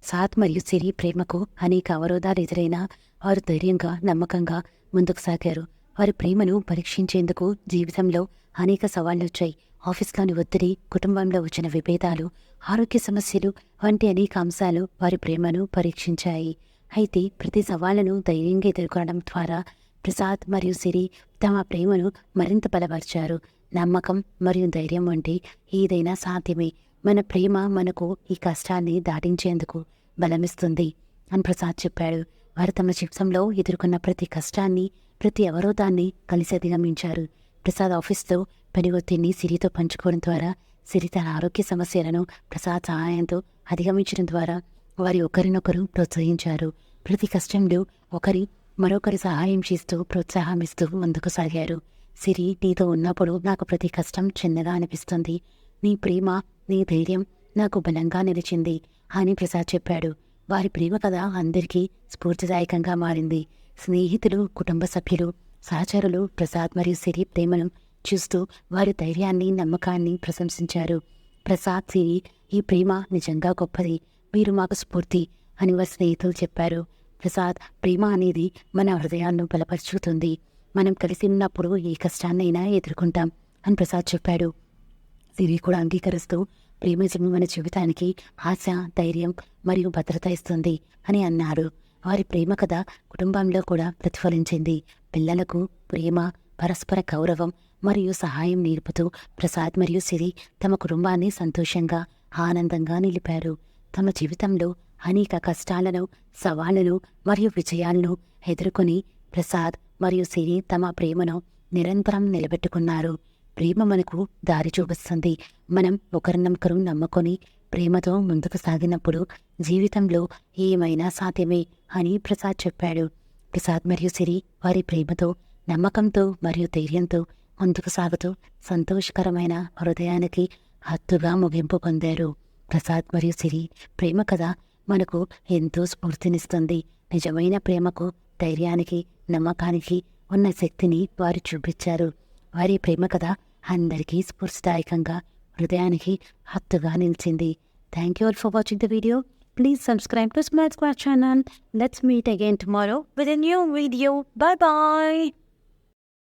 ప్రసాద్ మరియు సిరి ప్రేమకు అనేక అవరోధాలు ఎదురైనా వారు ధైర్యంగా నమ్మకంగా ముందుకు సాగారు. వారి ప్రేమను పరీక్షించేందుకు జీవితంలో అనేక సవాళ్లొచ్చాయి. ఆఫీస్లోని ఒత్తిడి, కుటుంబంలో వచ్చిన విభేదాలు, ఆరోగ్య సమస్యలు వంటి అనేక అంశాలు వారి ప్రేమను పరీక్షించాయి. అయితే ప్రతి సవాళ్లను ధైర్యంగా ఎదుర్కొనడం ద్వారా ప్రసాద్ మరియు సిరి తమ ప్రేమను మరింత బలపరిచారు. నమ్మకం మరియు ధైర్యం వంటి ఏదైనా సాధ్యమే. మన ప్రేమ మనకు ఈ కష్టాన్ని దాటించేందుకు బలమిస్తుంది అని ప్రసాద్ చెప్పాడు. వారు తమ జీవితంలో ఎదుర్కొన్న ప్రతి కష్టాన్ని, ప్రతి అవరోధాన్ని కలిసి అధిగమించారు. ప్రసాద్ ఆఫీస్లో పని ఒత్తిడిని సిరితో పంచుకోవడం ద్వారా, సిరి తన ఆరోగ్య సమస్యలను ప్రసాద్ సహాయంతో అధిగమించడం ద్వారా వారి ఒకరినొకరు ప్రోత్సహించారు. ప్రతి కష్టంలో మరొకరి సహాయం చేస్తూ ప్రోత్సాహమిస్తూ ముందుకు సాగారు. సిరి, నీతో ఉన్నప్పుడు నాకు ప్రతి కష్టం చిన్నగా అనిపిస్తుంది. నీ ప్రేమ, నీ ధైర్యం నాకు బలంగా నిలిచింది అని ప్రసాద్ చెప్పాడు. వారి ప్రేమ కథ అందరికీ స్ఫూర్తిదాయకంగా మారింది. స్నేహితులు, కుటుంబ సభ్యులు, సహచరులు ప్రసాద్ మరియు సిరి ప్రేమను చూస్తూ వారి ధైర్యాన్ని, నమ్మకాన్ని ప్రశంసించారు. ప్రసాద్, సిరి, ఈ ప్రేమ నిజంగా గొప్పది, మీరు మాకు స్ఫూర్తి అని వారి స్నేహితులు చెప్పారు. ప్రసాద్, ప్రేమ అనేది మన హృదయాలను బలపరుచుతుంది. మనం కలిసి ఉన్నప్పుడు ఏ కష్టాన్నైనా ఎదుర్కొంటాం అని ప్రసాద్ చెప్పాడు. సిరి కూడా అంగీకరిస్తూ, ప్రేమ మన జీవితానికి ఆశ, ధైర్యం మరియు భద్రత ఇస్తుంది అని అన్నారు. వారి ప్రేమ కథ కుటుంబంలో కూడా ప్రతిఫలించింది. పిల్లలకు ప్రేమ, పరస్పర గౌరవం మరియు సహాయం నేర్పుతూ ప్రసాద్ మరియు సిరి తమ కుటుంబాన్ని సంతోషంగా, ఆనందంగా నిలిపారు. తమ జీవితంలో అనేక కష్టాలను, సవాళ్లను మరియు విజయాలను ఎదుర్కొని ప్రసాద్ మరియు సిరి తమ ప్రేమను నిరంతరం నిలబెట్టుకున్నారు. ప్రేమ మనకు దారి చూపిస్తుంది. మనం ఒకరినొకరు నమ్ముకొని ప్రేమతో ముందుకు సాగినప్పుడు జీవితంలో ఏమైనా సాధ్యమే అని ప్రసాద్ చెప్పాడు. ప్రసాద్ మరియు సిరి వారి ప్రేమతో, నమ్మకంతో మరియు ధైర్యంతో ముందుకు సాగుతూ సంతోషకరమైన హృదయానికి హత్తుగా ముగింపు పొందారు. ప్రసాద్ మరియు సిరి ప్రేమ కథ మనకు ఎంతో స్ఫూర్తినిస్తుంది. నిజమైన ప్రేమకు, ధైర్యానికి, నమ్మకానికి ఉన్న శక్తిని వారు చూపించారు. వారి ప్రేమ కథ అందరికీ స్ఫూర్తిదాయకంగా, హృదయానికి హత్తుగా నిలిచింది. Thank you all for watching the video. Please subscribe to Smart Square channel. Let's meet again tomorrow with a new video. Bye bye.